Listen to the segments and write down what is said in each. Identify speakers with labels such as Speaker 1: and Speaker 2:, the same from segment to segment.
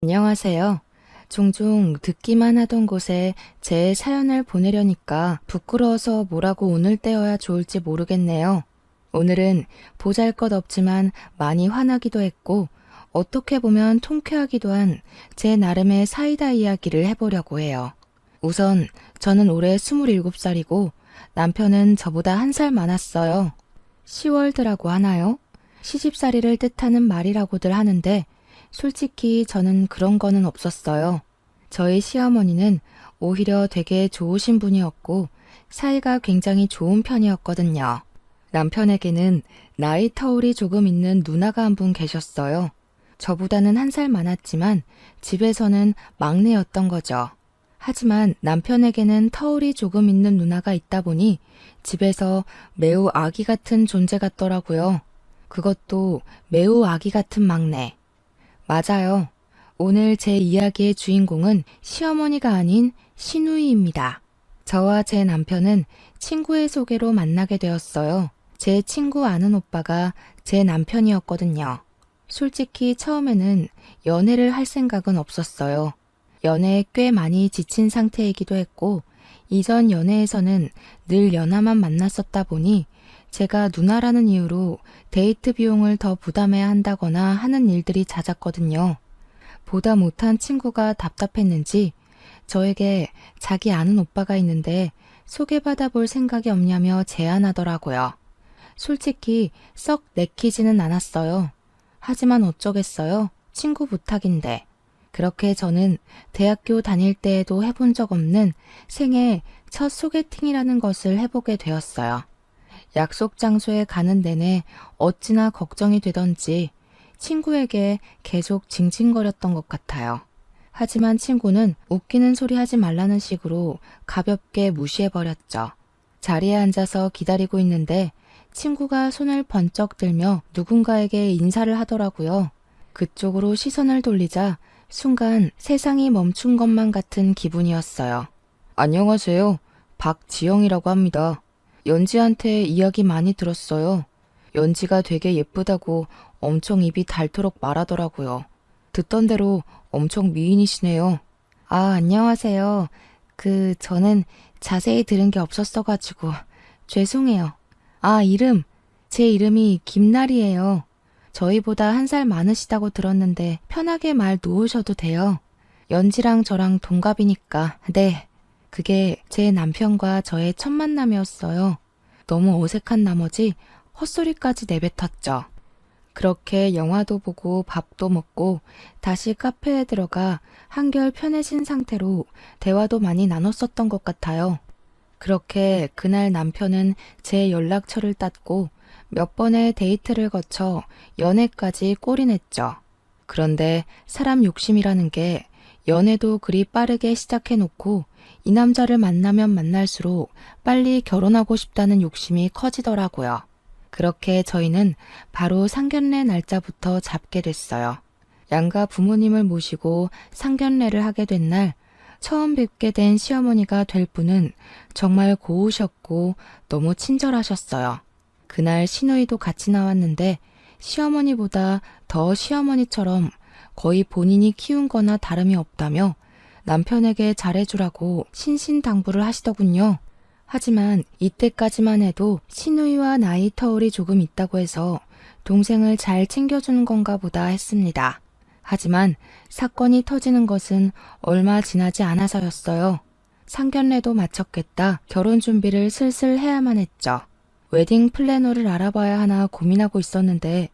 Speaker 1: 안녕하세요. 종종 듣기만 하던 곳에 제 사연을 보내려니까 부끄러워서 뭐라고 오늘 때여야 좋을지 모르겠네요. 오늘은 보잘것없지만 많이 화나기도 했고 어떻게 보면 통쾌하기도 한 제 나름의 사이다 이야기를 해보려고 해요. 우선 저는 올해 27살이고 남편은 저보다 1살 많았어요. 시월드라고 하나요? 시집살이를 뜻하는 말이라고들 하는데 솔직히 저는 그런 거는 없었어요. 저희 시어머니는 오히려 되게 좋으신 분이었고 사이가 굉장히 좋은 편이었거든요. 남편에게는 나이 터울이 조금 있는 누나가 한 분 계셨어요. 저보다는 1살 많았지만 집에서는 막내였던 거죠. 하지만 남편에게는 터울이 조금 있는 누나가 있다 보니 집에서 매우 아기 같은 존재 같더라고요. 그것도 매우 아기 같은 막내. 맞아요. 오늘 제 이야기의 주인공은 시어머니가 아닌 시누이입니다. 저와 제 남편은 친구의 소개로 만나게 되었어요. 제 친구 아는 오빠가 제 남편이었거든요. 솔직히 처음에는 연애를 할 생각은 없었어요. 연애에 꽤 많이 지친 상태이기도 했고, 이전 연애에서는 늘 연하만 만났었다 보니 제가 누나라는 이유로 데이트 비용을 더 부담해야 한다거나 하는 일들이 잦았거든요. 보다 못한 친구가 답답했는지 저에게 자기 아는 오빠가 있는데 소개받아 볼 생각이 없냐며 제안하더라고요. 솔직히 썩 내키지는 않았어요. 하지만 어쩌겠어요. 친구 부탁인데. 그렇게 저는 대학교 다닐 때에도 해본 적 없는 생애 첫 소개팅이라는 것을 해보게 되었어요. 약속 장소에 가는 내내 어찌나 걱정이 되던지 친구에게 계속 징징거렸던 것 같아요. 하지만 친구는 웃기는 소리 하지 말라는 식으로 가볍게 무시해버렸죠. 자리에 앉아서 기다리고 있는데 친구가 손을 번쩍 들며 누군가에게 인사를 하더라고요. 그쪽으로 시선을 돌리자 순간 세상이 멈춘 것만 같은 기분이었어요. 안녕하세요. 박지영이라고 합니다. 연지한테 이야기 많이 들었어요. 연지가 되게 예쁘다고 엄청 입이 닳도록 말하더라고요. 듣던 대로 엄청 미인이시네요. 아, 안녕하세요. 저는 자세히 들은 게 없었어가지고 죄송해요. 아, 제 이름이 김나리예요. 저희보다 1살 많으시다고 들었는데 편하게 말 놓으셔도 돼요. 연지랑 저랑 동갑이니까. 네. 그게 제 남편과 저의 첫 만남이었어요. 너무 어색한 나머지 헛소리까지 내뱉었죠. 그렇게 영화도 보고 밥도 먹고 다시 카페에 들어가 한결 편해진 상태로 대화도 많이 나눴었던 것 같아요. 그렇게 그날 남편은 제 연락처를 땄고 몇 번의 데이트를 거쳐 연애까지 골인했죠. 그런데 사람 욕심이라는 게 연애도 그리 빠르게 시작해놓고 이 남자를 만나면 만날수록 빨리 결혼하고 싶다는 욕심이 커지더라고요. 그렇게 저희는 바로 상견례 날짜부터 잡게 됐어요. 양가 부모님을 모시고 상견례를 하게 된 날, 처음 뵙게 된 시어머니가 될 분은 정말 고우셨고 너무 친절하셨어요. 그날 시누이도 같이 나왔는데 시어머니보다 더 시어머니처럼 거의 본인이 키운 거나 다름이 없다며 남편에게 잘해주라고 신신당부를 하시더군요. 하지만 이때까지만 해도 시누이와 나이 터울이 조금 있다고 해서 동생을 잘 챙겨주는 건가 보다 했습니다. 하지만 사건이 터지는 것은 얼마 지나지 않아서였어요. 상견례도 마쳤겠다 결혼 준비를 슬슬 해야만 했죠. 웨딩 플래너를 알아봐야 하나 고민하고 있었는데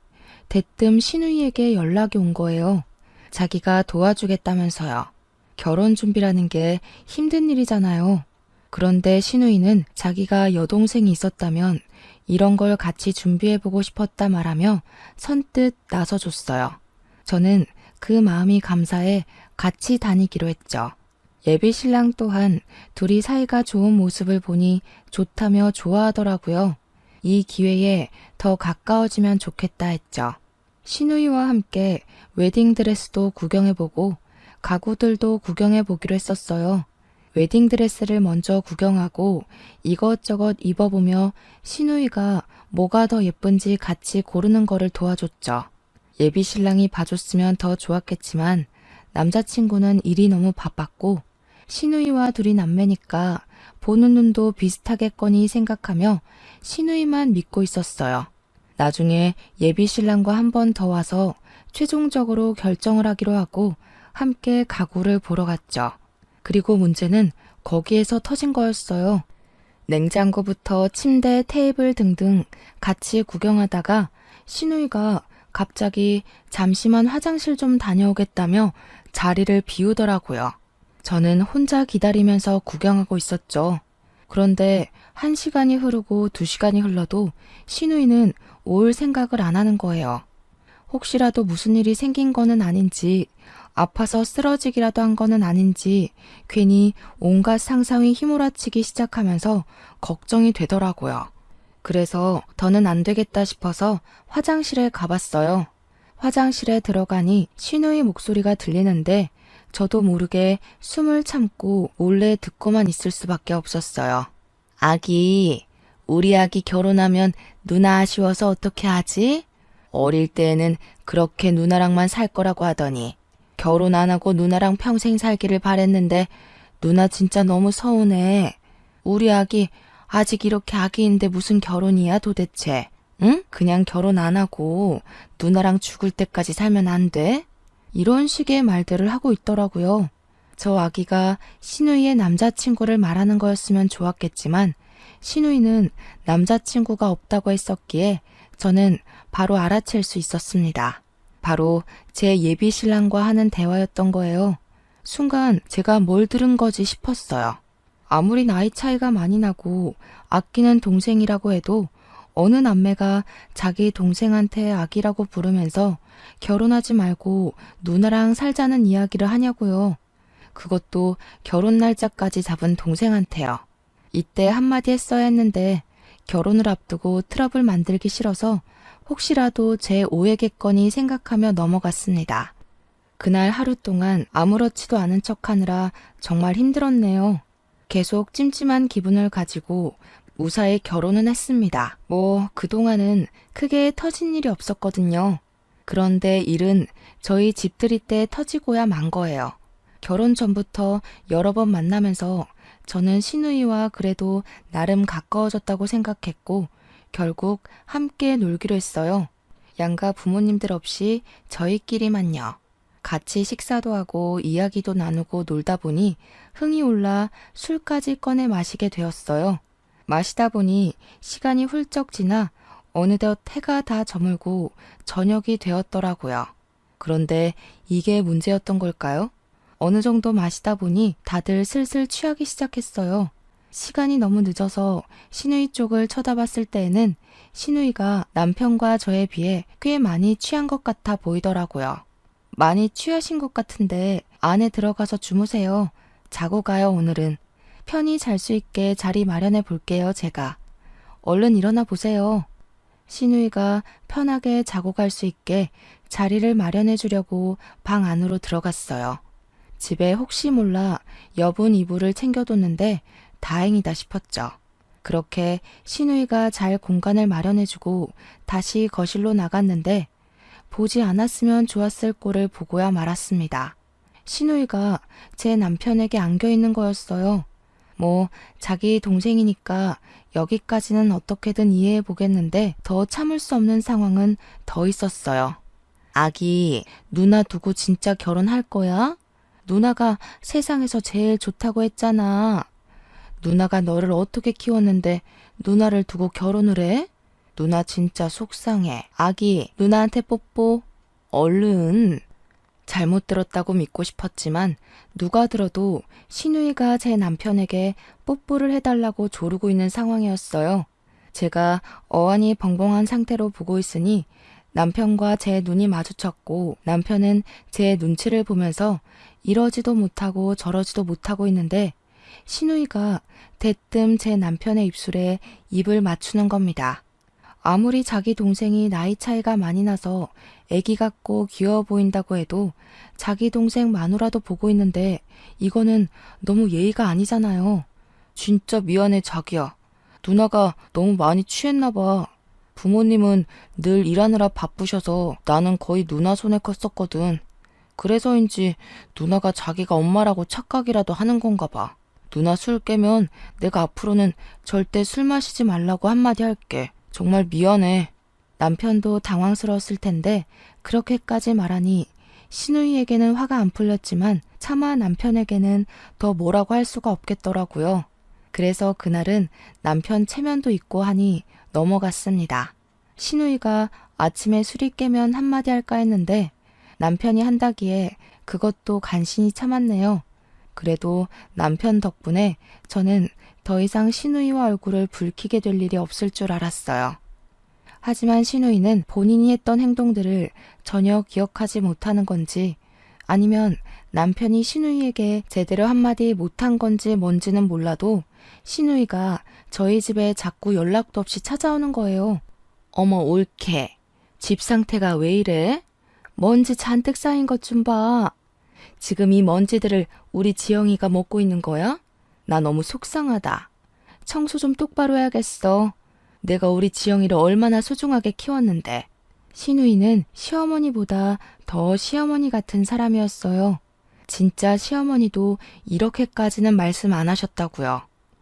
Speaker 1: 대뜸 시누이에게 연락이 온 거예요. 자기가 도와주겠다면서요. 결혼 준비라는 게 힘든 일이잖아요. 그런데 시누이는 자기가 여동생이 있었다면 이런 걸 같이 준비해보고 싶었다 말하며 선뜻 나서줬어요. 저는 그 마음이 감사해 같이 다니기로 했죠. 예비 신랑 또한 둘이 사이가 좋은 모습을 보니 좋다며 좋아하더라고요. 이 기회에 더 가까워지면 좋겠다 했죠. 시누이와 함께 웨딩드레스도 구경해보고 가구들도 구경해보기로 했었어요. 웨딩드레스를 먼저 구경하고 이것저것 입어보며 시누이가 뭐가 더 예쁜지 같이 고르는 거를 도와줬죠. 예비 신랑이 봐줬으면 더 좋았겠지만 남자친구는 일이 너무 바빴고 시누이와 둘이 남매니까 보는 눈도 비슷하겠거니 생각하며 시누이만 믿고 있었어요. 나중에 예비 신랑과 한 번 더 와서 최종적으로 결정을 하기로 하고 함께 가구를 보러 갔죠. 그리고 문제는 거기에서 터진 거였어요. 냉장고부터 침대, 테이블 등등 같이 구경하다가 시누이가 갑자기 잠시만 화장실 좀 다녀오겠다며 자리를 비우더라고요. 저는 혼자 기다리면서 구경하고 있었죠. 그런데 1시간이 흐르고 2시간이 흘러도 시누이는 올 생각을 안 하는 거예요. 혹시라도 무슨 일이 생긴 거는 아닌지, 아파서 쓰러지기라도 한 거는 아닌지 괜히 온갖 상상이 휘몰아치기 시작하면서 걱정이 되더라고요. 그래서 더는 안 되겠다 싶어서 화장실에 가봤어요. 화장실에 들어가니 시누이 목소리가 들리는데 저도 모르게 숨을 참고 몰래 듣고만 있을 수밖에 없었어요. 아기, 우리 아기 결혼하면 누나 아쉬워서 어떻게 하지? 어릴 때에는 그렇게 누나랑만 살 거라고 하더니 결혼 안 하고 누나랑 평생 살기를 바랬는데 누나 진짜 너무 서운해. 우리 아기 아직 이렇게 아기인데 무슨 결혼이야 도대체? 응? 그냥 결혼 안 하고 누나랑 죽을 때까지 살면 안 돼? 이런 식의 말들을 하고 있더라고요. 저 아기가 시누이의 남자친구를 말하는 거였으면 좋았겠지만 시누이는 남자친구가 없다고 했었기에 저는 바로 알아챌 수 있었습니다. 바로 제 예비 신랑과 하는 대화였던 거예요. 순간 제가 뭘 들은 거지 싶었어요. 아무리 나이 차이가 많이 나고 아끼는 동생이라고 해도 어느 남매가 자기 동생한테 아기라고 부르면서 결혼하지 말고 누나랑 살자는 이야기를 하냐고요. 그것도 결혼 날짜까지 잡은 동생한테요. 이때 한마디 했어야 했는데 결혼을 앞두고 트러블 만들기 싫어서 혹시라도 제 오해겠거니 생각하며 넘어갔습니다. 그날 하루 동안 아무렇지도 않은 척하느라 정말 힘들었네요. 계속 찜찜한 기분을 가지고 무사히 결혼은 했습니다. 그동안은 크게 터진 일이 없었거든요. 그런데 일은 저희 집들이 때 터지고야 만 거예요. 결혼 전부터 여러 번 만나면서 저는 시누이와 그래도 나름 가까워졌다고 생각했고 결국 함께 놀기로 했어요. 양가 부모님들 없이 저희끼리만요. 같이 식사도 하고 이야기도 나누고 놀다 보니 흥이 올라 술까지 꺼내 마시게 되었어요. 마시다 보니 시간이 훌쩍 지나 어느덧 해가 다 저물고 저녁이 되었더라고요. 그런데 이게 문제였던 걸까요? 어느 정도 마시다 보니 다들 슬슬 취하기 시작했어요. 시간이 너무 늦어서 시누이 쪽을 쳐다봤을 때에는 시누이가 남편과 저에 비해 꽤 많이 취한 것 같아 보이더라고요. 많이 취하신 것 같은데 안에 들어가서 주무세요. 자고 가요, 오늘은. 편히 잘 수 있게 자리 마련해 볼게요, 제가. 얼른 일어나 보세요. 시누이가 편하게 자고 갈 수 있게 자리를 마련해 주려고 방 안으로 들어갔어요. 집에 혹시 몰라 여분 이불을 챙겨뒀는데 다행이다 싶었죠. 그렇게 시누이가 잘 공간을 마련해주고 다시 거실로 나갔는데 보지 않았으면 좋았을 꼴을 보고야 말았습니다. 시누이가 제 남편에게 안겨있는 거였어요. 자기 동생이니까 여기까지는 어떻게든 이해해 보겠는데 더 참을 수 없는 상황은 더 있었어요. 아기, 누나 두고 진짜 결혼할 거야? 누나가 세상에서 제일 좋다고 했잖아. 누나가 너를 어떻게 키웠는데 누나를 두고 결혼을 해? 누나 진짜 속상해. 아기, 누나한테 뽀뽀. 얼른. 잘못 들었다고 믿고 싶었지만 누가 들어도 시누이가 제 남편에게 뽀뽀를 해달라고 조르고 있는 상황이었어요. 제가 어안이 벙벙한 상태로 보고 있으니 남편과 제 눈이 마주쳤고 남편은 제 눈치를 보면서 이러지도 못하고 저러지도 못하고 있는데 시누이가 대뜸 제 남편의 입술에 입을 맞추는 겁니다. 아무리 자기 동생이 나이 차이가 많이 나서 애기 같고 귀여워 보인다고 해도 자기 동생 마누라도 보고 있는데 이거는 너무 예의가 아니잖아요. 진짜 미안해 자기야. 누나가 너무 많이 취했나 봐. 부모님은 늘 일하느라 바쁘셔서 나는 거의 누나 손에 컸었거든. 그래서인지 누나가 자기가 엄마라고 착각이라도 하는 건가 봐. 누나 술 깨면 내가 앞으로는 절대 술 마시지 말라고 한마디 할게. 정말 미안해. 남편도 당황스러웠을 텐데 그렇게까지 말하니 신우이에게는 화가 안 풀렸지만 차마 남편에게는 더 뭐라고 할 수가 없겠더라고요. 그래서 그날은 남편 체면도 있고 하니 넘어갔습니다. 신우이가 아침에 술이 깨면 한마디 할까 했는데 남편이 한다기에 그것도 간신히 참았네요. 그래도 남편 덕분에 저는 더 이상 신우이와 얼굴을 붉히게 될 일이 없을 줄 알았어요. 하지만 신우이는 본인이 했던 행동들을 전혀 기억하지 못하는 건지 아니면 남편이 신우이에게 제대로 한마디 못한 건지 뭔지는 몰라도 신우이가 저희 집에 자꾸 연락도 없이 찾아오는 거예요. 어머 올케, 집 상태가 왜 이래? 먼지 잔뜩 쌓인 것 좀 봐. 지금 이 먼지들을 우리 지영이가 먹고 있는 거야? 나 너무 속상하다. 청소 좀 똑바로 해야겠어. 내가 우리 지영이를 얼마나 소중하게 키웠는데. 신우이는 시어머니보다 더 시어머니 같은 사람이었어요. 진짜 시어머니도 이렇게까지는 말씀 안 하셨다고요.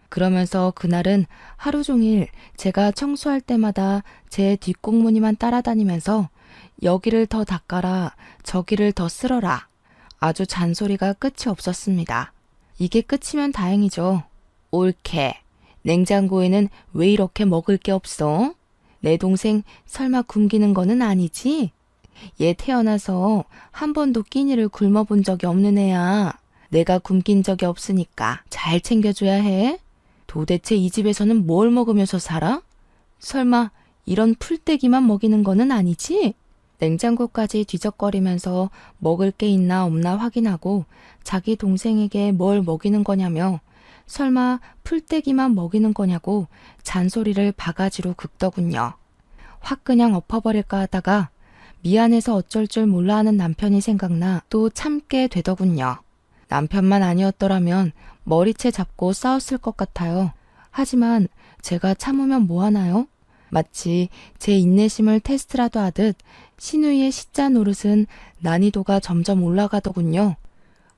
Speaker 1: 그러면서 그날은 하루 종일 제가 청소할 때마다 제 뒷공무니만 따라다니면서 여기를 더 닦아라, 저기를 더 쓸어라. 아주 잔소리가 끝이 없었습니다. 이게 끝이면 다행이죠. 올케, 냉장고에는 왜 이렇게 먹을 게 없어? 내 동생 설마 굶기는 거는 아니지? 얘 태어나서 한 번도 끼니를 굶어본 적이 없는 애야. 내가 굶긴 적이 없으니까 잘 챙겨줘야 해. 도대체 이 집에서는 뭘 먹으면서 살아? 설마 이런 풀떼기만 먹이는 거는 아니지? 냉장고까지 뒤적거리면서 먹을 게 있나 없나 확인하고 자기 동생에게 뭘 먹이는 거냐며 설마 풀떼기만 먹이는 거냐고 잔소리를 바가지로 긁더군요. 확 그냥 엎어버릴까 하다가 미안해서 어쩔 줄 몰라 하는 남편이 생각나 또 참게 되더군요. 남편만 아니었더라면 머리채 잡고 싸웠을 것 같아요. 하지만 제가 참으면 뭐하나요? 마치 제 인내심을 테스트라도 하듯 신우이의 시자 노릇은 난이도가 점점 올라가더군요.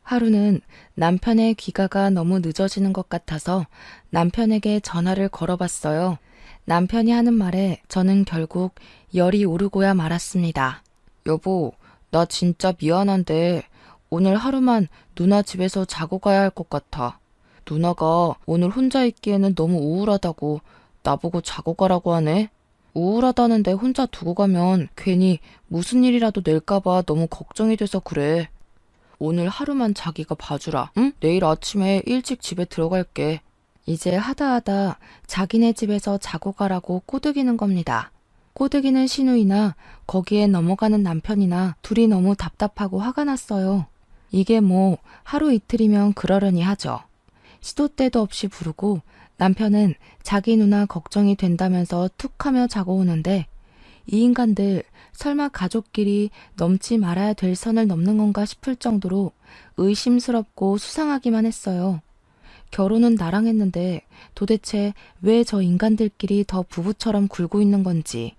Speaker 1: 하루는 남편의 귀가가 너무 늦어지는 것 같아서 남편에게 전화를 걸어봤어요. 남편이 하는 말에 저는 결국 열이 오르고야 말았습니다. 여보, 나 진짜 미안한데 오늘 하루만 누나 집에서 자고 가야 할 것 같아. 누나가 오늘 혼자 있기에는 너무 우울하다고 나보고 자고 가라고 하네. 우울하다는데 혼자 두고 가면 괜히 무슨 일이라도 낼까봐 너무 걱정이 돼서 그래. 오늘 하루만 자기가 봐주라. 응? 내일 아침에 일찍 집에 들어갈게. 이제 하다하다 자기네 집에서 자고 가라고 꼬드기는 겁니다. 꼬드기는 신우이나 거기에 넘어가는 남편이나 둘이 너무 답답하고 화가 났어요. 이게 뭐 하루 이틀이면 그러려니 하죠. 시도 때도 없이 부르고 남편은 자기 누나 걱정이 된다면서 툭하며 자고 오는데 이 인간들 설마 가족끼리 넘지 말아야 될 선을 넘는 건가 싶을 정도로 의심스럽고 수상하기만 했어요. 결혼은 나랑 했는데 도대체 왜 저 인간들끼리 더 부부처럼 굴고 있는 건지,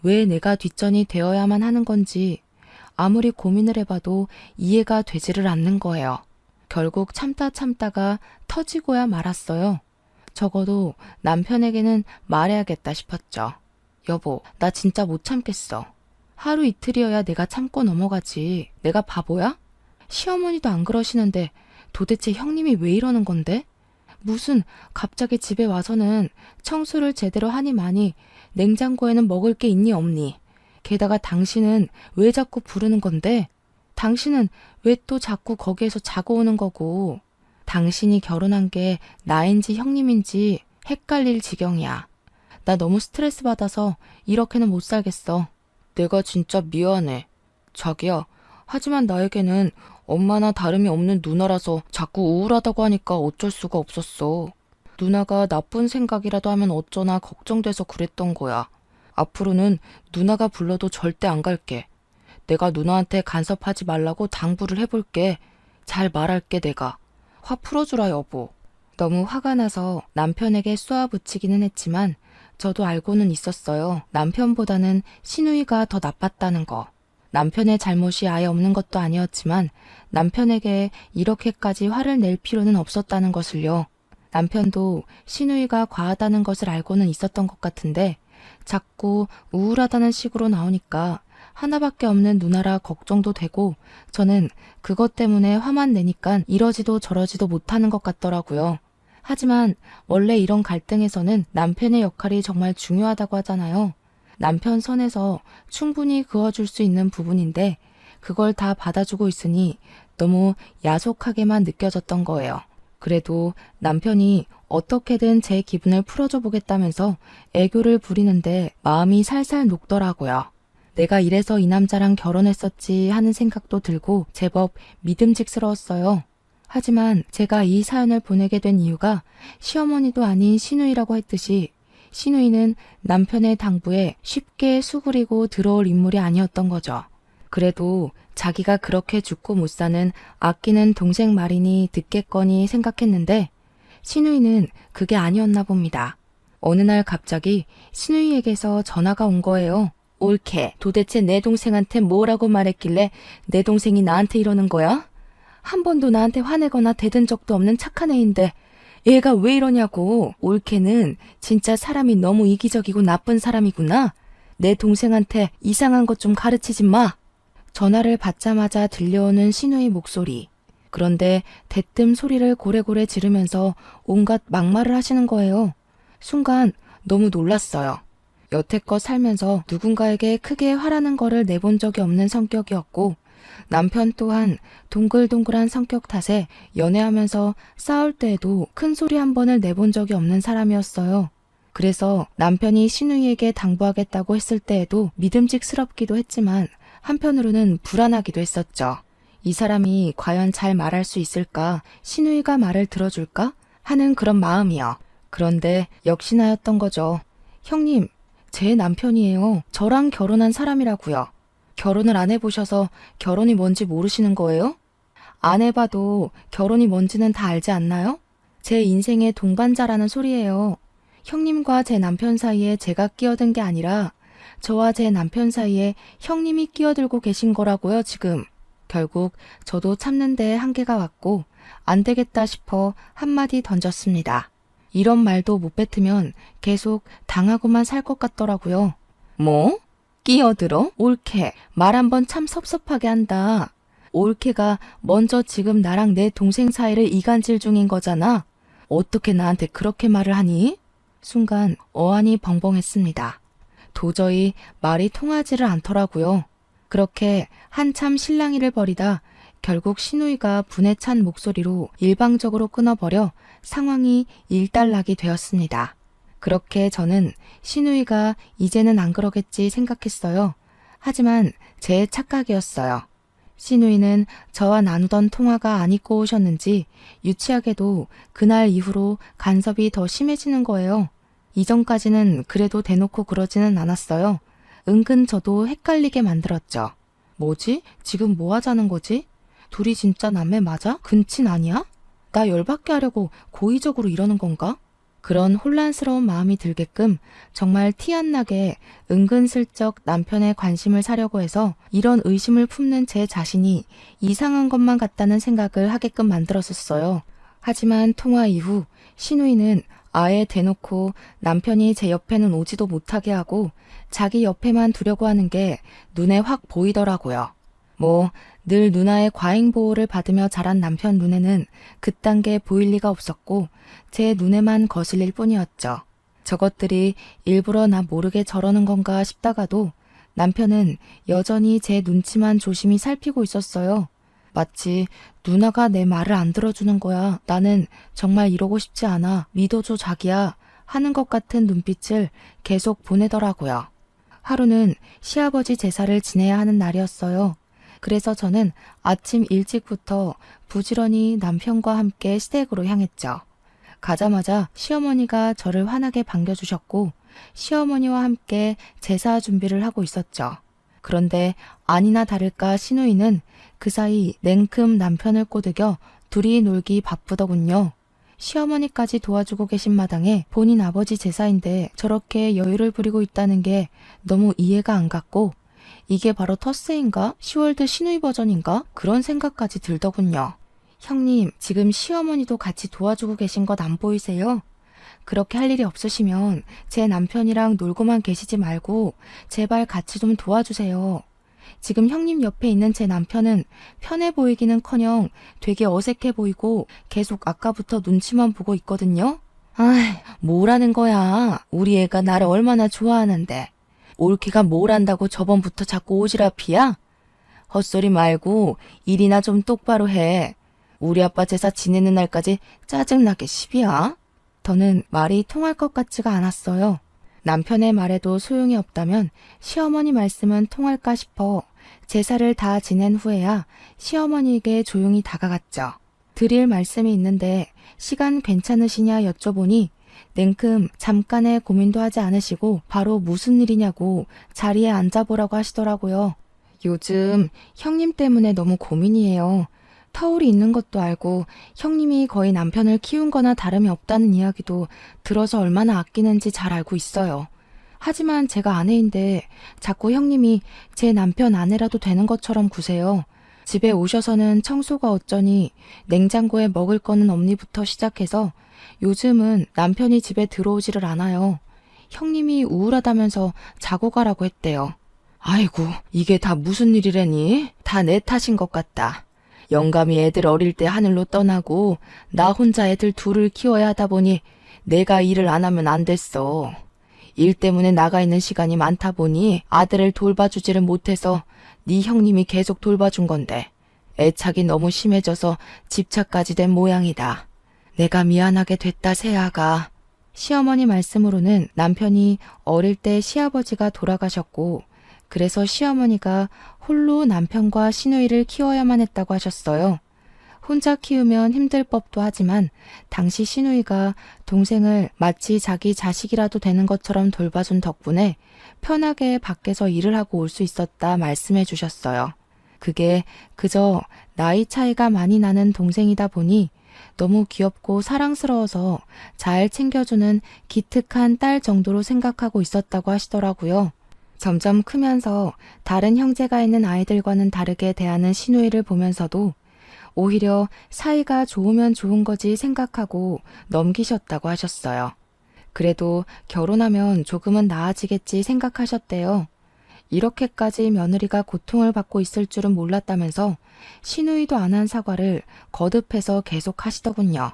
Speaker 1: 왜 내가 뒷전이 되어야만 하는 건지 아무리 고민을 해봐도 이해가 되지를 않는 거예요. 결국 참다가 터지고야 말았어요. 적어도 남편에게는 말해야겠다 싶었죠. 여보, 나 진짜 못 참겠어. 하루 이틀이어야 내가 참고 넘어가지. 내가 바보야? 시어머니도 안 그러시는데 도대체 형님이 왜 이러는 건데? 무슨 갑자기 집에 와서는 청소를 제대로 하니 마니 냉장고에는 먹을 게 있니 없니? 게다가 당신은 왜 자꾸 부르는 건데? 당신은 왜 또 자꾸 거기에서 자고 오는 거고? 당신이 결혼한 게 나인지 형님인지 헷갈릴 지경이야. 나 너무 스트레스 받아서 이렇게는 못 살겠어. 내가 진짜 미안해. 자기야, 하지만 나에게는 엄마나 다름이 없는 누나라서 자꾸 우울하다고 하니까 어쩔 수가 없었어. 누나가 나쁜 생각이라도 하면 어쩌나 걱정돼서 그랬던 거야. 앞으로는 누나가 불러도 절대 안 갈게. 내가 누나한테 간섭하지 말라고 당부를 해볼게. 잘 말할게 내가. 화 풀어주라 여보. 너무 화가 나서 남편에게 쏘아붙이기는 했지만 저도 알고는 있었어요. 남편보다는 신우이가 더 나빴다는 거. 남편의 잘못이 아예 없는 것도 아니었지만 남편에게 이렇게까지 화를 낼 필요는 없었다는 것을요. 남편도 시누이가 과하다는 것을 알고는 있었던 것 같은데 자꾸 우울하다는 식으로 나오니까 하나밖에 없는 누나라 걱정도 되고 저는 그것 때문에 화만 내니까 이러지도 저러지도 못하는 것 같더라고요. 하지만 원래 이런 갈등에서는 남편의 역할이 정말 중요하다고 하잖아요. 남편 선에서 충분히 그어줄 수 있는 부분인데 그걸 다 받아주고 있으니 너무 야속하게만 느껴졌던 거예요. 그래도 남편이 어떻게든 제 기분을 풀어줘 보겠다면서 애교를 부리는데 마음이 살살 녹더라고요. 내가 이래서 이 남자랑 결혼했었지 하는 생각도 들고 제법 믿음직스러웠어요. 하지만 제가 이 사연을 보내게 된 이유가 시어머니도 아닌 시누이라고 했듯이 시누이는 남편의 당부에 쉽게 수그리고 들어올 인물이 아니었던 거죠. 그래도 자기가 그렇게 죽고 못 사는 아끼는 동생 말이니 듣겠거니 생각했는데 시누이는 그게 아니었나 봅니다. 어느 날 갑자기 시누이에게서 전화가 온 거예요. 옳게 도대체 내 동생한테 뭐라고 말했길래 내 동생이 나한테 이러는 거야? 한 번도 나한테 화내거나 대든 적도 없는 착한 애인데 얘가 왜 이러냐고. 옳게는 진짜 사람이 너무 이기적이고 나쁜 사람이구나. 내 동생한테 이상한 것 좀 가르치지 마. 전화를 받자마자 들려오는 시누이 목소리. 그런데 대뜸 소리를 고래고래 지르면서 온갖 막말을 하시는 거예요. 순간 너무 놀랐어요. 여태껏 살면서 누군가에게 크게 화라는 거를 내본 적이 없는 성격이었고 남편 또한 동글동글한 성격 탓에 연애하면서 싸울 때에도 큰 소리 한 번을 내본 적이 없는 사람이었어요. 그래서 남편이 시누이에게 당부하겠다고 했을 때에도 믿음직스럽기도 했지만 한편으로는 불안하기도 했었죠. 이 사람이 과연 잘 말할 수 있을까? 시누이가 말을 들어줄까? 하는 그런 마음이요. 그런데 역시나였던 거죠. 형님, 제 남편이에요. 저랑 결혼한 사람이라고요. 결혼을 안 해보셔서 결혼이 뭔지 모르시는 거예요? 안 해봐도 결혼이 뭔지는 다 알지 않나요? 제 인생의 동반자라는 소리예요. 형님과 제 남편 사이에 제가 끼어든 게 아니라 저와 제 남편 사이에 형님이 끼어들고 계신 거라고요, 지금. 결국 저도 참는 데 한계가 왔고 안 되겠다 싶어 한마디 던졌습니다. 이런 말도 못 뱉으면 계속 당하고만 살 것 같더라고요. 뭐? 끼어들어? 옳게. 말 한번 참 섭섭하게 한다. 옳게가 먼저 지금 나랑 내 동생 사이를 이간질 중인 거잖아. 어떻게 나한테 그렇게 말을 하니? 순간 어안이 벙벙했습니다. 도저히 말이 통하지를 않더라고요. 그렇게 한참 실랑이를 벌이다 결국 시누이가 분에 찬 목소리로 일방적으로 끊어버려 상황이 일단락이 되었습니다. 그렇게 저는 시누이가 이제는 안 그러겠지 생각했어요. 하지만 제 착각이었어요. 시누이는 저와 나누던 통화가 안 잊고 오셨는지 유치하게도 그날 이후로 간섭이 더 심해지는 거예요. 이전까지는 그래도 대놓고 그러지는 않았어요. 은근 저도 헷갈리게 만들었죠. 뭐지? 지금 뭐 하자는 거지? 둘이 진짜 남매 맞아? 근친 아니야? 나 열받게 하려고 고의적으로 이러는 건가? 그런 혼란스러운 마음이 들게끔 정말 티 안 나게 은근슬쩍 남편의 관심을 사려고 해서 이런 의심을 품는 제 자신이 이상한 것만 같다는 생각을 하게끔 만들었었어요. 하지만 통화 이후 시누이는 아예 대놓고 남편이 제 옆에는 오지도 못하게 하고 자기 옆에만 두려고 하는 게 눈에 확 보이더라고요. 늘 누나의 과잉 보호를 받으며 자란 남편 눈에는 그딴 게 보일 리가 없었고 제 눈에만 거슬릴 뿐이었죠. 저것들이 일부러 나 모르게 저러는 건가 싶다가도 남편은 여전히 제 눈치만 조심히 살피고 있었어요. 마치 누나가 내 말을 안 들어주는 거야. 나는 정말 이러고 싶지 않아. 믿어줘 자기야. 하는 것 같은 눈빛을 계속 보내더라고요. 하루는 시아버지 제사를 지내야 하는 날이었어요. 그래서 저는 아침 일찍부터 부지런히 남편과 함께 시댁으로 향했죠. 가자마자 시어머니가 저를 환하게 반겨주셨고 시어머니와 함께 제사 준비를 하고 있었죠. 그런데 아니나 다를까 시누이는 그 사이 냉큼 남편을 꼬드겨 둘이 놀기 바쁘더군요. 시어머니까지 도와주고 계신 마당에 본인 아버지 제사인데 저렇게 여유를 부리고 있다는 게 너무 이해가 안 갔고 이게 바로 터스인가? 시월드 시누이 버전인가? 그런 생각까지 들더군요. 형님, 지금 시어머니도 같이 도와주고 계신 것 안 보이세요? 그렇게 할 일이 없으시면 제 남편이랑 놀고만 계시지 말고 제발 같이 좀 도와주세요. 지금 형님 옆에 있는 제 남편은 편해 보이기는커녕 되게 어색해 보이고 계속 아까부터 눈치만 보고 있거든요. 아이, 뭐라는 거야. 우리 애가 나를 얼마나 좋아하는데. 올케가 뭘 안다고 저번부터 자꾸 오지랖이야? 헛소리 말고 일이나 좀 똑바로 해. 우리 아빠 제사 지내는 날까지 짜증나게 시비야. 더는 말이 통할 것 같지가 않았어요. 남편의 말에도 소용이 없다면 시어머니 말씀은 통할까 싶어 제사를 다 지낸 후에야 시어머니에게 조용히 다가갔죠. 드릴 말씀이 있는데 시간 괜찮으시냐 여쭤보니 냉큼 잠깐의 고민도 하지 않으시고 바로 무슨 일이냐고 자리에 앉아보라고 하시더라고요. 요즘 형님 때문에 너무 고민이에요. 터울이 있는 것도 알고 형님이 거의 남편을 키운 거나 다름이 없다는 이야기도 들어서 얼마나 아끼는지 잘 알고 있어요. 하지만 제가 아내인데 자꾸 형님이 제 남편 아내라도 되는 것처럼 구세요. 집에 오셔서는 청소가 어쩌니 냉장고에 먹을 거는 없니부터 시작해서 요즘은 남편이 집에 들어오지를 않아요. 형님이 우울하다면서 자고 가라고 했대요. 아이고, 이게 다 무슨 일이래니? 다 내 탓인 것 같다. 영감이 애들 어릴 때 하늘로 떠나고 나 혼자 애들 둘을 키워야 하다 보니 내가 일을 안 하면 안 됐어. 일 때문에 나가 있는 시간이 많다 보니 아들을 돌봐주지를 못해서 네 형님이 계속 돌봐준 건데 애착이 너무 심해져서 집착까지 된 모양이다. 내가 미안하게 됐다 새아가. 시어머니 말씀으로는 남편이 어릴 때 시아버지가 돌아가셨고 그래서 시어머니가 홀로 남편과 시누이를 키워야만 했다고 하셨어요. 혼자 키우면 힘들 법도 하지만 당시 시누이가 동생을 마치 자기 자식이라도 되는 것처럼 돌봐준 덕분에 편하게 밖에서 일을 하고 올 수 있었다 말씀해 주셨어요. 그게 그저 나이 차이가 많이 나는 동생이다 보니 너무 귀엽고 사랑스러워서 잘 챙겨주는 기특한 딸 정도로 생각하고 있었다고 하시더라고요. 점점 크면서 다른 형제가 있는 아이들과는 다르게 대하는 시누이를 보면서도 오히려 사이가 좋으면 좋은 거지 생각하고 넘기셨다고 하셨어요. 그래도 결혼하면 조금은 나아지겠지 생각하셨대요. 이렇게까지 며느리가 고통을 받고 있을 줄은 몰랐다면서 시누이도 안 한 사과를 거듭해서 계속 하시더군요.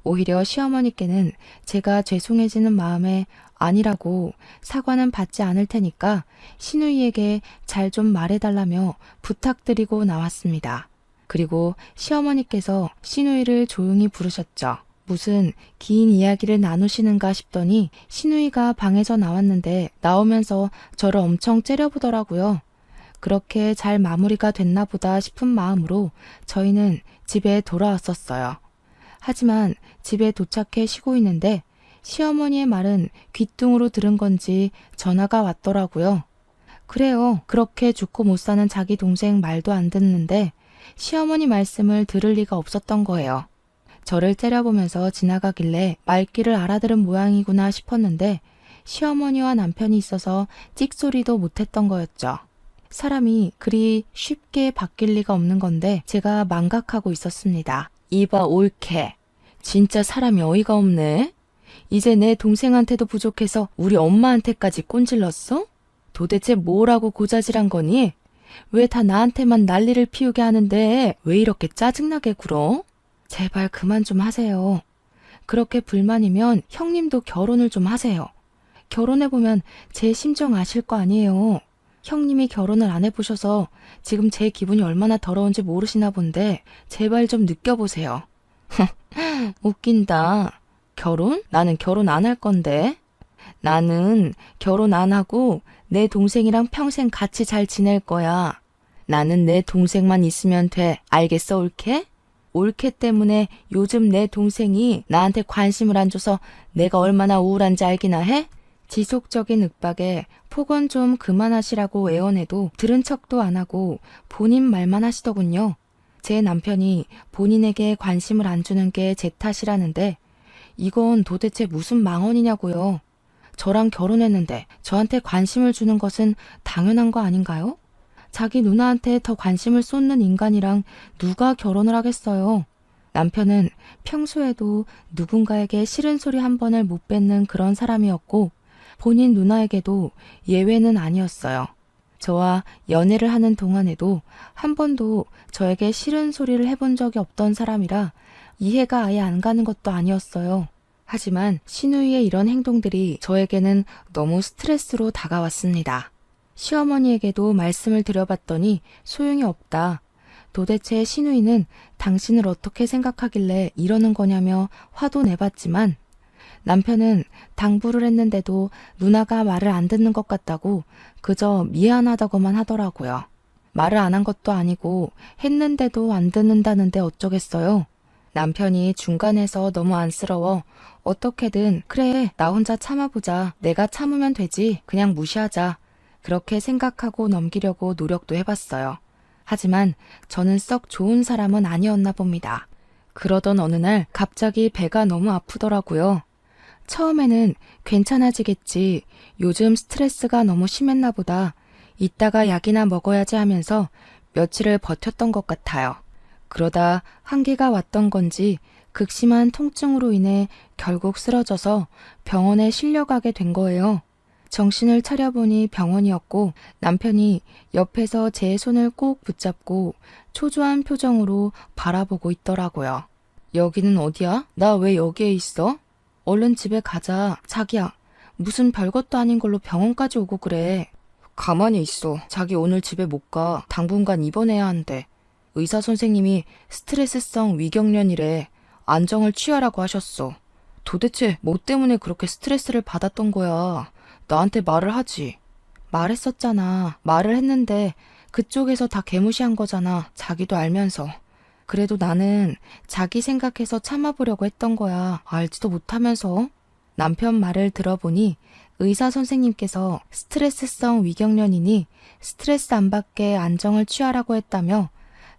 Speaker 1: 오히려 시어머니께는 제가 죄송해지는 마음에 아니라고 사과는 받지 않을 테니까 시누이에게 잘 좀 말해달라며 부탁드리고 나왔습니다. 그리고 시어머니께서 시누이를 조용히 부르셨죠. 무슨 긴 이야기를 나누시는가 싶더니 시누이가 방에서 나왔는데 나오면서 저를 엄청 째려보더라고요. 그렇게 잘 마무리가 됐나 보다 싶은 마음으로 저희는 집에 돌아왔었어요. 하지만 집에 도착해 쉬고 있는데 시어머니의 말은 귓등으로 들은 건지 전화가 왔더라고요. 그래요. 그렇게 죽고 못 사는 자기 동생 말도 안 듣는데 시어머니 말씀을 들을 리가 없었던 거예요. 저를 째려보면서 지나가길래 말귀를 알아들은 모양이구나 싶었는데 시어머니와 남편이 있어서 찍소리도 못했던 거였죠. 사람이 그리 쉽게 바뀔 리가 없는 건데 제가 망각하고 있었습니다. 이봐 올케. 진짜 사람이 어이가 없네. 이제 내 동생한테도 부족해서 우리 엄마한테까지 꼰질렀어? 도대체 뭐라고 고자질한 거니? 왜 다 나한테만 난리를 피우게 하는데 왜 이렇게 짜증나게 굴어? 제발 그만 좀 하세요. 그렇게 불만이면 형님도 결혼을 좀 하세요. 결혼해보면 제 심정 아실 거 아니에요. 형님이 결혼을 안 해보셔서 지금 제 기분이 얼마나 더러운지 모르시나 본데 제발 좀 느껴보세요. 웃긴다. 결혼? 나는 결혼 안 할 건데. 나는 결혼 안 하고 내 동생이랑 평생 같이 잘 지낼 거야. 나는 내 동생만 있으면 돼. 알겠어, 올케? 올케 때문에 요즘 내 동생이 나한테 관심을 안 줘서 내가 얼마나 우울한지 알기나 해? 지속적인 윽박에 폭언 좀 그만하시라고 애원해도 들은 척도 안 하고 본인 말만 하시더군요. 제 남편이 본인에게 관심을 안 주는 게 제 탓이라는데 이건 도대체 무슨 망언이냐고요. 저랑 결혼했는데 저한테 관심을 주는 것은 당연한 거 아닌가요? 자기 누나한테 더 관심을 쏟는 인간이랑 누가 결혼을 하겠어요. 남편은 평소에도 누군가에게 싫은 소리 한 번을 못 뱉는 그런 사람이었고 본인 누나에게도 예외는 아니었어요. 저와 연애를 하는 동안에도 한 번도 저에게 싫은 소리를 해본 적이 없던 사람이라 이해가 아예 안 가는 것도 아니었어요. 하지만 신우이의 이런 행동들이 저에게는 너무 스트레스로 다가왔습니다. 시어머니에게도 말씀을 드려봤더니 소용이 없다. 도대체 신우이는 당신을 어떻게 생각하길래 이러는 거냐며 화도 내봤지만 남편은 당부를 했는데도 누나가 말을 안 듣는 것 같다고 그저 미안하다고만 하더라고요. 말을 안 한 것도 아니고 했는데도 안 듣는다는데 어쩌겠어요. 남편이 중간에서 너무 안쓰러워 어떻게든 그래 나 혼자 참아보자. 내가 참으면 되지. 그냥 무시하자. 그렇게 생각하고 넘기려고 노력도 해봤어요. 하지만 저는 썩 좋은 사람은 아니었나 봅니다. 그러던 어느 날 갑자기 배가 너무 아프더라고요. 처음에는 괜찮아지겠지. 요즘 스트레스가 너무 심했나 보다. 이따가 약이나 먹어야지 하면서 며칠을 버텼던 것 같아요. 그러다 한계가 왔던 건지 극심한 통증으로 인해 결국 쓰러져서 병원에 실려가게 된 거예요. 정신을 차려보니 병원이었고 남편이 옆에서 제 손을 꼭 붙잡고 초조한 표정으로 바라보고 있더라고요. 여기는 어디야? 나 왜 여기에 있어? 얼른 집에 가자. 자기야, 무슨 별것도 아닌 걸로 병원까지 오고 그래. 가만히 있어. 자기 오늘 집에 못 가. 당분간 입원해야 한대. 의사 선생님이 스트레스성 위경련이래. 안정을 취하라고 하셨어. 도대체 뭐 때문에 그렇게 스트레스를 받았던 거야? 나한테 말을 하지. 말했었잖아. 말을 했는데 그쪽에서 다 개무시한 거잖아. 자기도 알면서. 그래도 나는 자기 생각해서 참아보려고 했던 거야. 알지도 못하면서. 남편 말을 들어보니 의사 선생님께서 스트레스성 위경련이니 스트레스 안 받게 안정을 취하라고 했다며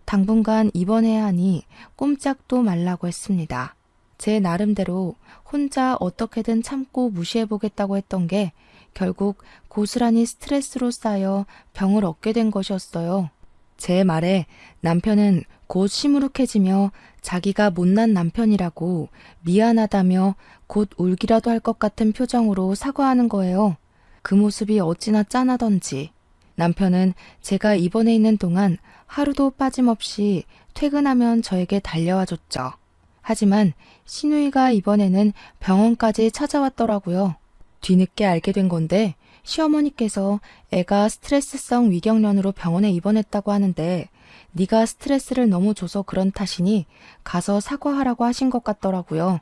Speaker 1: 당분간 입원해야 하니 꼼짝도 말라고 했습니다. 제 나름대로 혼자 어떻게든 참고 무시해보겠다고 했던 게 결국 고스란히 스트레스로 쌓여 병을 얻게 된 것이었어요. 제 말에 남편은 곧 시무룩해지며 자기가 못난 남편이라고 미안하다며 곧 울기라도 할 것 같은 표정으로 사과하는 거예요. 그 모습이 어찌나 짠하던지. 남편은 제가 입원해 있는 동안 하루도 빠짐없이 퇴근하면 저에게 달려와 줬죠. 하지만 신우이가 이번에는 병원까지 찾아왔더라고요. 뒤늦게 알게 된 건데 시어머니께서 애가 스트레스성 위경련으로 병원에 입원했다고 하는데 네가 스트레스를 너무 줘서 그런 탓이니 가서 사과하라고 하신 것 같더라고요.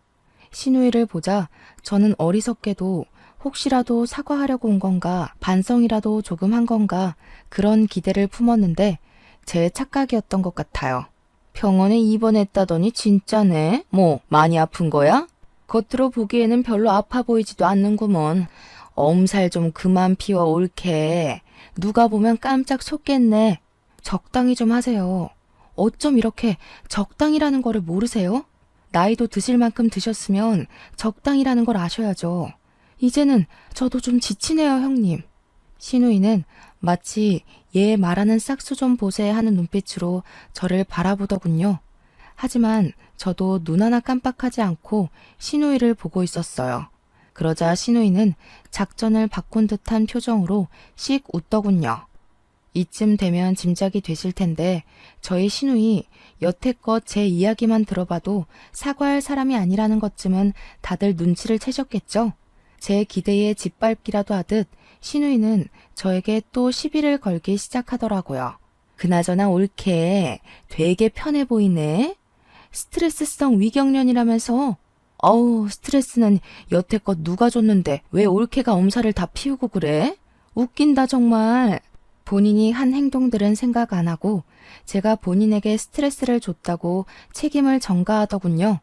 Speaker 1: 신우이를 보자 저는 어리석게도 혹시라도 사과하려고 온 건가 반성이라도 조금 한 건가 그런 기대를 품었는데 제 착각이었던 것 같아요. 병원에 입원했다더니 진짜네? 뭐 많이 아픈 거야? 겉으로 보기에는 별로 아파 보이지도 않는구먼. 엄살 좀 그만 피워 옳게. 누가 보면 깜짝 속겠네. 적당히 좀 하세요. 어쩜 이렇게 적당이라는 거를 모르세요? 나이도 드실 만큼 드셨으면 적당이라는 걸 아셔야죠. 이제는 저도 좀 지치네요, 형님. 신우이는 마치 얘 말하는 싹수 좀 보세 하는 눈빛으로 저를 바라보더군요. 하지만 저도 눈 하나 깜빡하지 않고 신우이를 보고 있었어요. 그러자 신우이는 작전을 바꾼 듯한 표정으로 씩 웃더군요. 이쯤 되면 짐작이 되실 텐데 저희 신우이 여태껏 제 이야기만 들어봐도 사과할 사람이 아니라는 것쯤은 다들 눈치를 채셨겠죠? 제 기대에 짓밟기라도 하듯 신우이는 저에게 또 시비를 걸기 시작하더라고요. 그나저나 옳게 되게 편해 보이네. 스트레스성 위경련이라면서. 어우, 스트레스는 여태껏 누가 줬는데 왜 올케가 엄살을 다 피우고 그래? 웃긴다 정말. 본인이 한 행동들은 생각 안 하고 제가 본인에게 스트레스를 줬다고 책임을 전가하더군요.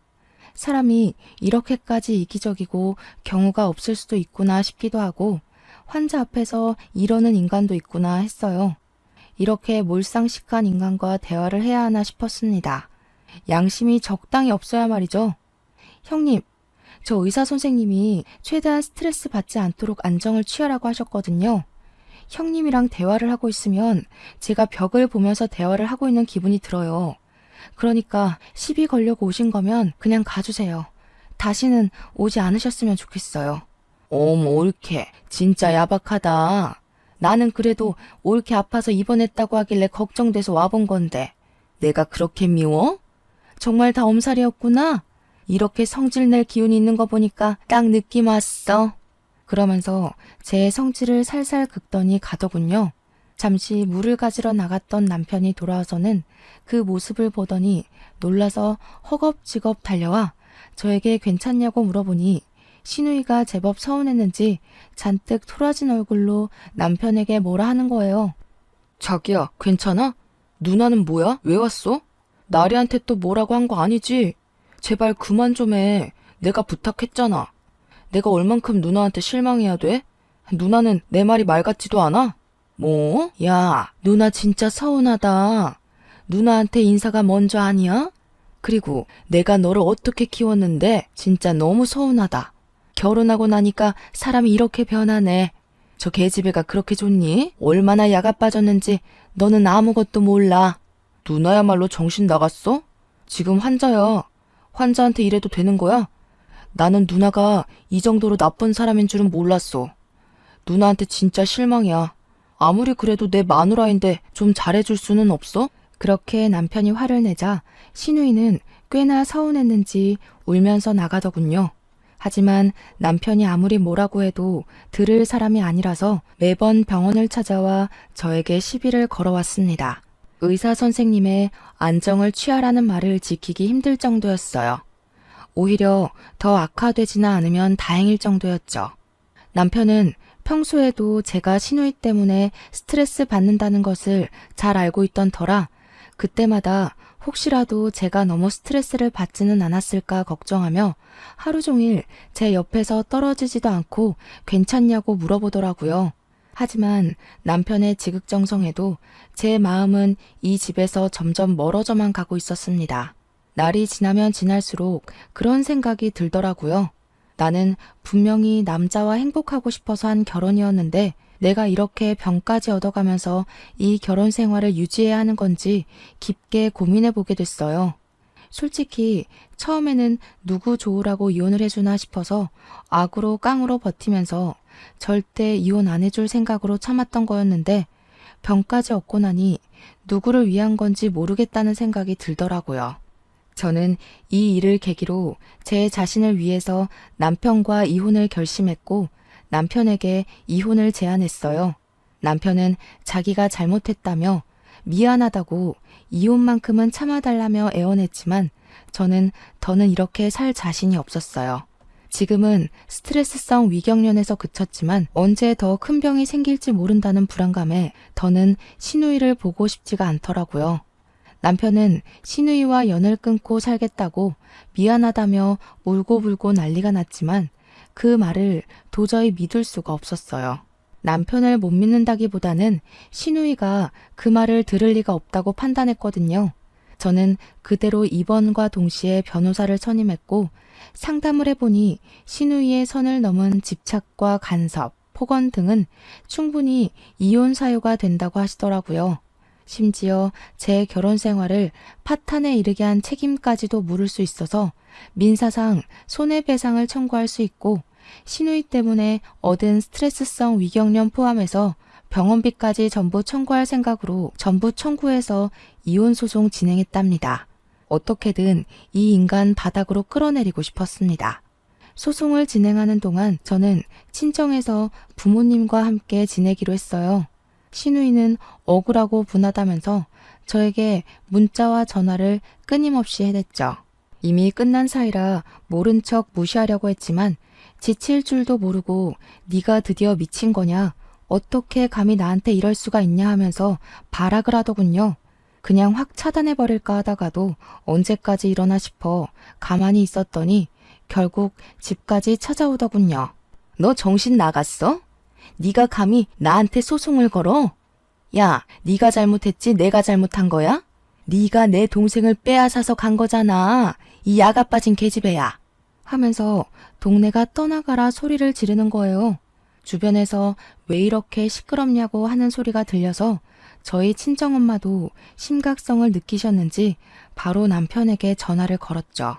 Speaker 1: 사람이 이렇게까지 이기적이고 경우가 없을 수도 있구나 싶기도 하고 환자 앞에서 이러는 인간도 있구나 했어요. 이렇게 몰상식한 인간과 대화를 해야 하나 싶었습니다. 양심이 적당히 없어야 말이죠. 형님, 저 의사 선생님이 최대한 스트레스 받지 않도록 안정을 취하라고 하셨거든요. 형님이랑 대화를 하고 있으면 제가 벽을 보면서 대화를 하고 있는 기분이 들어요. 그러니까 시비 걸려고 오신 거면 그냥 가주세요. 다시는 오지 않으셨으면 좋겠어요. 옳게. 진짜 야박하다. 나는 그래도 옳게 아파서 입원했다고 하길래 걱정돼서 와본 건데 내가 그렇게 미워? 정말 다 엄살이었구나. 이렇게 성질 낼 기운이 있는 거 보니까 딱 느낌 왔어. 그러면서 제 성질을 살살 긁더니 가더군요. 잠시 물을 가지러 나갔던 남편이 돌아와서는 그 모습을 보더니 놀라서 허겁지겁 달려와 저에게 괜찮냐고 물어보니 시누이가 제법 서운했는지 잔뜩 토라진 얼굴로 남편에게 뭐라 하는 거예요. 자기야, 괜찮아? 누나는 뭐야? 왜 왔어? 나리한테 또 뭐라고 한 거 아니지? 제발 그만 좀 해. 내가 부탁했잖아. 내가 얼만큼 누나한테 실망해야 돼? 누나는 내 말이 말 같지도 않아? 뭐? 야, 누나 진짜 서운하다. 누나한테 인사가 먼저 아니야? 그리고 내가 너를 어떻게 키웠는데 진짜 너무 서운하다. 결혼하고 나니까 사람이 이렇게 변하네. 저 계집애가 그렇게 좋니? 얼마나 야가 빠졌는지 너는 아무것도 몰라. 누나야말로 정신 나갔어? 지금 환자야. 환자한테 이래도 되는 거야? 나는 누나가 이 정도로 나쁜 사람인 줄은 몰랐어. 누나한테 진짜 실망이야. 아무리 그래도 내 마누라인데 좀 잘해줄 수는 없어? 그렇게 남편이 화를 내자 시누이는 꽤나 서운했는지 울면서 나가더군요. 하지만 남편이 아무리 뭐라고 해도 들을 사람이 아니라서 매번 병원을 찾아와 저에게 시비를 걸어왔습니다. 의사 선생님의 안정을 취하라는 말을 지키기 힘들 정도였어요. 오히려 더 악화되지는 않으면 다행일 정도였죠. 남편은 평소에도 제가 시누이 때문에 스트레스 받는다는 것을 잘 알고 있던 터라 그때마다 혹시라도 제가 너무 스트레스를 받지는 않았을까 걱정하며 하루 종일 제 옆에서 떨어지지도 않고 괜찮냐고 물어보더라고요. 하지만 남편의 지극정성에도 제 마음은 이 집에서 점점 멀어져만 가고 있었습니다. 날이 지나면 지날수록 그런 생각이 들더라고요. 나는 분명히 남자와 행복하고 싶어서 한 결혼이었는데 내가 이렇게 병까지 얻어가면서 이 결혼 생활을 유지해야 하는 건지 깊게 고민해 보게 됐어요. 솔직히 처음에는 누구 좋으라고 이혼을 해주나 싶어서 악으로 깡으로 버티면서 절대 이혼 안 해줄 생각으로 참았던 거였는데 병까지 얻고 나니 누구를 위한 건지 모르겠다는 생각이 들더라고요. 저는 이 일을 계기로 제 자신을 위해서 남편과 이혼을 결심했고 남편에게 이혼을 제안했어요. 남편은 자기가 잘못했다며 미안하다고 이혼만큼은 참아달라며 애원했지만 저는 더는 이렇게 살 자신이 없었어요. 지금은 스트레스성 위경련에서 그쳤지만 언제 더 큰 병이 생길지 모른다는 불안감에 더는 시누이를 보고 싶지가 않더라고요. 남편은 시누이와 연을 끊고 살겠다고 미안하다며 울고불고 난리가 났지만 그 말을 도저히 믿을 수가 없었어요. 남편을 못 믿는다기보다는 시누이가 그 말을 들을 리가 없다고 판단했거든요. 저는 그대로 입원과 동시에 변호사를 선임했고 상담을 해보니 시누이의 선을 넘은 집착과 간섭, 폭언 등은 충분히 이혼 사유가 된다고 하시더라고요. 심지어 제 결혼 생활을 파탄에 이르게 한 책임까지도 물을 수 있어서 민사상 손해배상을 청구할 수 있고 시누이 때문에 얻은 스트레스성 위경련 포함해서 병원비까지 전부 청구할 생각으로 전부 청구해서 이혼소송 진행했답니다. 어떻게든 이 인간 바닥으로 끌어내리고 싶었습니다. 소송을 진행하는 동안 저는 친정에서 부모님과 함께 지내기로 했어요. 시누이는 억울하고 분하다면서 저에게 문자와 전화를 끊임없이 해댔죠. 이미 끝난 사이라 모른 척 무시하려고 했지만 지칠 줄도 모르고 네가 드디어 미친 거냐? 어떻게 감히 나한테 이럴 수가 있냐 하면서 발악을 하더군요. 그냥 확 차단해버릴까 하다가도 언제까지 이러나 싶어 가만히 있었더니 결국 집까지 찾아오더군요. 너 정신 나갔어? 네가 감히 나한테 소송을 걸어? 야, 네가 잘못했지 내가 잘못한 거야? 네가 내 동생을 빼앗아서 간 거잖아. 이 야가 빠진 계집애야. 하면서 동네가 떠나가라 소리를 지르는 거예요. 주변에서 왜 이렇게 시끄럽냐고 하는 소리가 들려서 저희 친정엄마도 심각성을 느끼셨는지 바로 남편에게 전화를 걸었죠.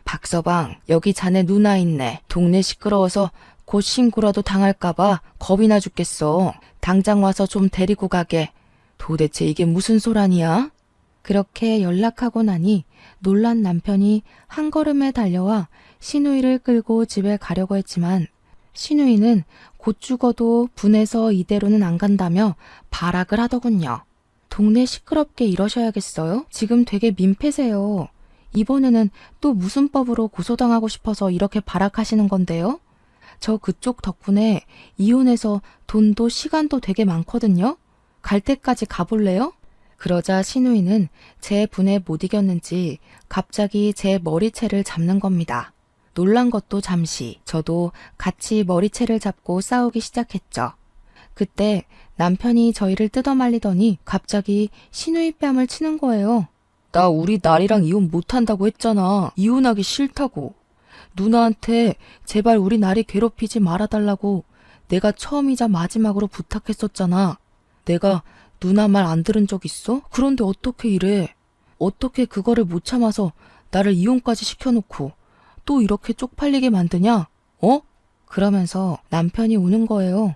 Speaker 1: 박서방, 여기 자네 누나 있네. 동네 시끄러워서 곧 신고라도 당할까봐 겁이 나 죽겠어. 당장 와서 좀 데리고 가게. 도대체 이게 무슨 소란이야? 그렇게 연락하고 나니 놀란 남편이 한 걸음에 달려와 시누이를 끌고 집에 가려고 했지만 시누이는 곧 죽어도 분해서 이대로는 안 간다며 발악을 하더군요. 동네 시끄럽게 이러셔야겠어요? 지금 되게 민폐세요. 이번에는 또 무슨 법으로 고소당하고 싶어서 이렇게 발악하시는 건데요? 저 그쪽 덕분에 이혼해서 돈도 시간도 되게 많거든요? 갈 때까지 가볼래요? 그러자 시누이는 제 분에 못 이겼는지 갑자기 제 머리채를 잡는 겁니다. 놀란 것도 잠시 저도 같이 머리채를 잡고 싸우기 시작했죠. 그때 남편이 저희를 뜯어말리더니 갑자기 시누이 뺨을 치는 거예요. 나 우리 나리랑 이혼 못한다고 했잖아. 이혼하기 싫다고. 누나한테 제발 우리 나리 괴롭히지 말아달라고 내가 처음이자 마지막으로 부탁했었잖아. 내가 누나 말 안 들은 적 있어? 그런데 어떻게 이래? 어떻게 그거를 못 참아서 나를 이혼까지 시켜놓고 또 이렇게 쪽팔리게 만드냐? 어? 그러면서 남편이 우는 거예요.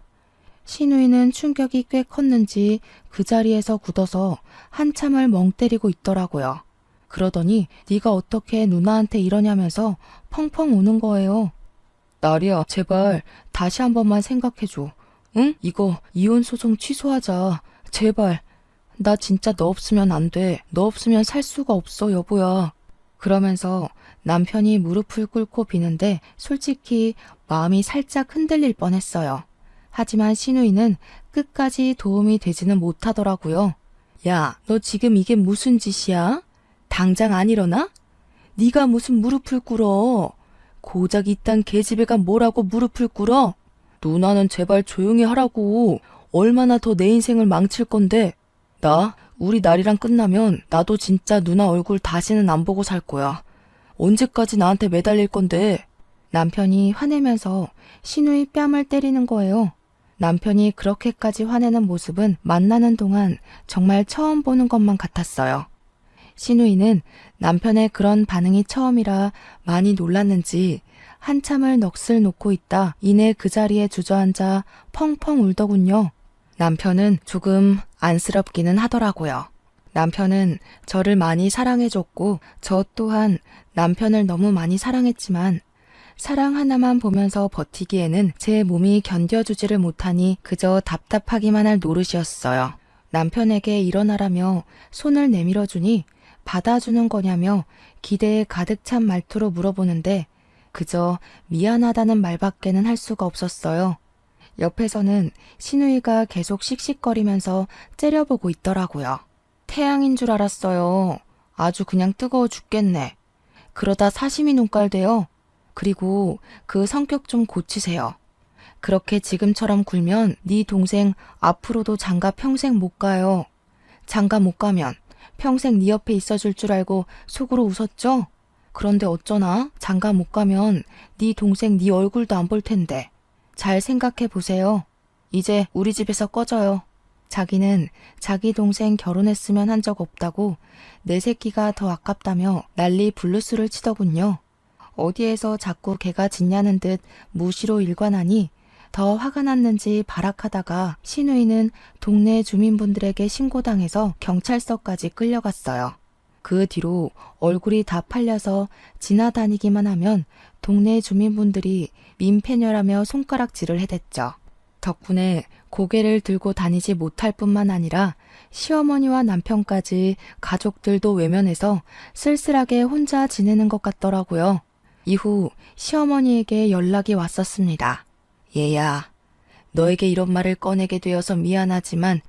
Speaker 1: 시누이는 충격이 꽤 컸는지 그 자리에서 굳어서 한참을 멍 때리고 있더라고요. 그러더니 네가 어떻게 누나한테 이러냐면서 펑펑 우는 거예요. 나리야, 제발 다시 한 번만 생각해줘. 응? 이거 이혼 소송 취소하자. 제발. 나 진짜 너 없으면 안 돼. 너 없으면 살 수가 없어, 여보야. 그러면서 남편이 무릎을 꿇고 비는데 솔직히 마음이 살짝 흔들릴 뻔했어요. 하지만 시누이는 끝까지 도움이 되지는 못하더라고요. 야, 너 지금 이게 무슨 짓이야? 당장 안 일어나? 네가 무슨 무릎을 꿇어? 고작 이딴 계집애가 뭐라고 무릎을 꿇어? 누나는 제발 조용히 하라고. 얼마나 더 내 인생을 망칠 건데. 나 우리 날이랑 끝나면 나도 진짜 누나 얼굴 다시는 안 보고 살 거야. 언제까지 나한테 매달릴 건데. 남편이 화내면서 시누이 뺨을 때리는 거예요. 남편이 그렇게까지 화내는 모습은 만나는 동안 정말 처음 보는 것만 같았어요. 시누이는 남편의 그런 반응이 처음이라 많이 놀랐는지 한참을 넋을 놓고 있다 이내 그 자리에 주저앉아 펑펑 울더군요. 남편은 조금 안쓰럽기는 하더라고요. 남편은 저를 많이 사랑해줬고 저 또한 남편을 너무 많이 사랑했지만 사랑 하나만 보면서 버티기에는 제 몸이 견뎌주지를 못하니 그저 답답하기만 할 노릇이었어요. 남편에게 일어나라며 손을 내밀어주니 받아주는 거냐며 기대에 가득 찬 말투로 물어보는데 그저 미안하다는 말밖에는 할 수가 없었어요. 옆에서는 시누이가 계속 씩씩거리면서 째려보고 있더라고요. 태양인 줄 알았어요. 아주 그냥 뜨거워 죽겠네. 그러다 사시미 눈깔 돼요. 그리고 그 성격 좀 고치세요. 그렇게 지금처럼 굴면 네 동생 앞으로도 장가 평생 못 가요. 장가 못 가면 평생 네 옆에 있어줄 줄 알고 속으로 웃었죠? 그런데 어쩌나 장가 못 가면 네 동생 네 얼굴도 안 볼 텐데. 잘 생각해 보세요. 이제 우리 집에서 꺼져요. 자기는 자기 동생 결혼했으면 한 적 없다고 내 새끼가 더 아깝다며 난리 블루스를 치더군요. 어디에서 자꾸 개가 짖냐는 듯 무시로 일관하니 더 화가 났는지 발악하다가 시누이는 동네 주민분들에게 신고당해서 경찰서까지 끌려갔어요. 그 뒤로 얼굴이 다 팔려서 지나다니기만 하면 동네 주민분들이 민폐녀라며 손가락질을 해댔죠. 덕분에 고개를 들고 다니지 못할 뿐만 아니라 시어머니와 남편까지 가족들도 외면해서 쓸쓸하게 혼자 지내는 것 같더라고요. 이후 시어머니에게 연락이 왔었습니다. 얘야, 너에게 이런 말을 꺼내게 되어서 미안하지만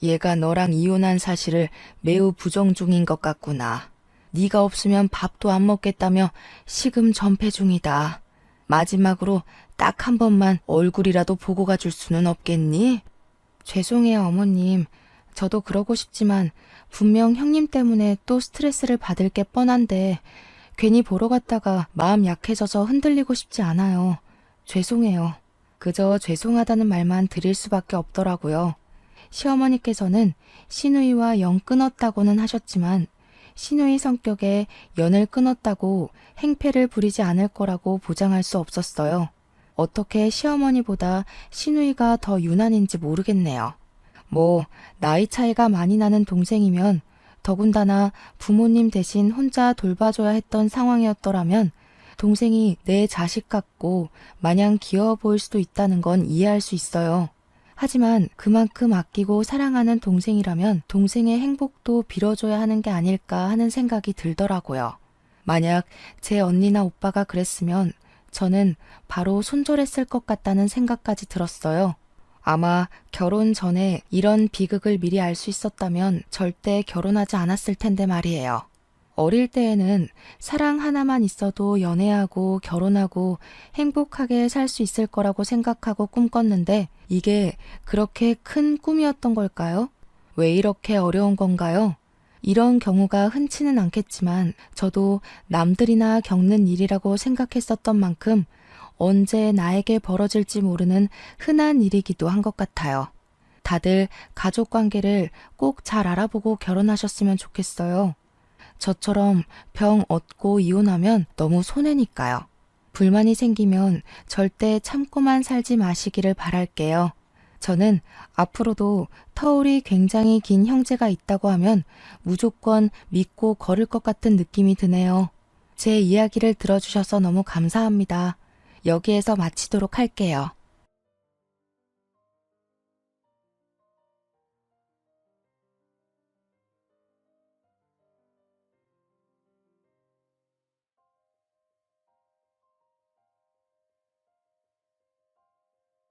Speaker 1: 얘가 너랑 이혼한 사실을 매우 부정 중인 것 같구나. 네가 없으면 밥도 안 먹겠다며 식음 전폐 중이다. 마지막으로 딱 한 번만 얼굴이라도 보고 가줄 수는 없겠니? 죄송해요, 어머님. 저도 그러고 싶지만 분명 형님 때문에 또 스트레스를 받을 게 뻔한데 괜히 보러 갔다가 마음 약해져서 흔들리고 싶지 않아요. 죄송해요. 그저 죄송하다는 말만 드릴 수밖에 없더라고요. 시어머니께서는 시누이와 영 끊었다고는 하셨지만 시누이 성격에 연을 끊었다고 행패를 부리지 않을 거라고 보장할 수 없었어요. 어떻게 시어머니보다 시누이가 더 유난인지 모르겠네요. 뭐 나이 차이가 많이 나는 동생이면 더군다나 부모님 대신 혼자 돌봐줘야 했던 상황이었더라면 동생이 내 자식 같고 마냥 귀여워 보일 수도 있다는 건 이해할 수 있어요. 하지만 그만큼 아끼고 사랑하는 동생이라면 동생의 행복도 빌어줘야 하는 게 아닐까 하는 생각이 들더라고요. 만약 제 언니나 오빠가 그랬으면 저는 바로 손절했을 것 같다는 생각까지 들었어요. 아마 결혼 전에 이런 비극을 미리 알 수 있었다면 절대 결혼하지 않았을 텐데 말이에요. 어릴 때에는 사랑 하나만 있어도 연애하고 결혼하고 행복하게 살 수 있을 거라고 생각하고 꿈꿨는데 이게 그렇게 큰 꿈이었던 걸까요? 왜 이렇게 어려운 건가요? 이런 경우가 흔치는 않겠지만 저도 남들이나 겪는 일이라고 생각했었던 만큼 언제 나에게 벌어질지 모르는 흔한 일이기도 한 것 같아요. 다들 가족 관계를 꼭 잘 알아보고 결혼하셨으면 좋겠어요. 저처럼 병 얻고 이혼하면 너무 손해니까요. 불만이 생기면 절대 참고만 살지 마시기를 바랄게요. 저는 앞으로도 터울이 굉장히 긴 형제가 있다고 하면 무조건 믿고 걸을 것 같은 느낌이 드네요. 제 이야기를 들어주셔서 너무 감사합니다. 여기에서 마치도록 할게요.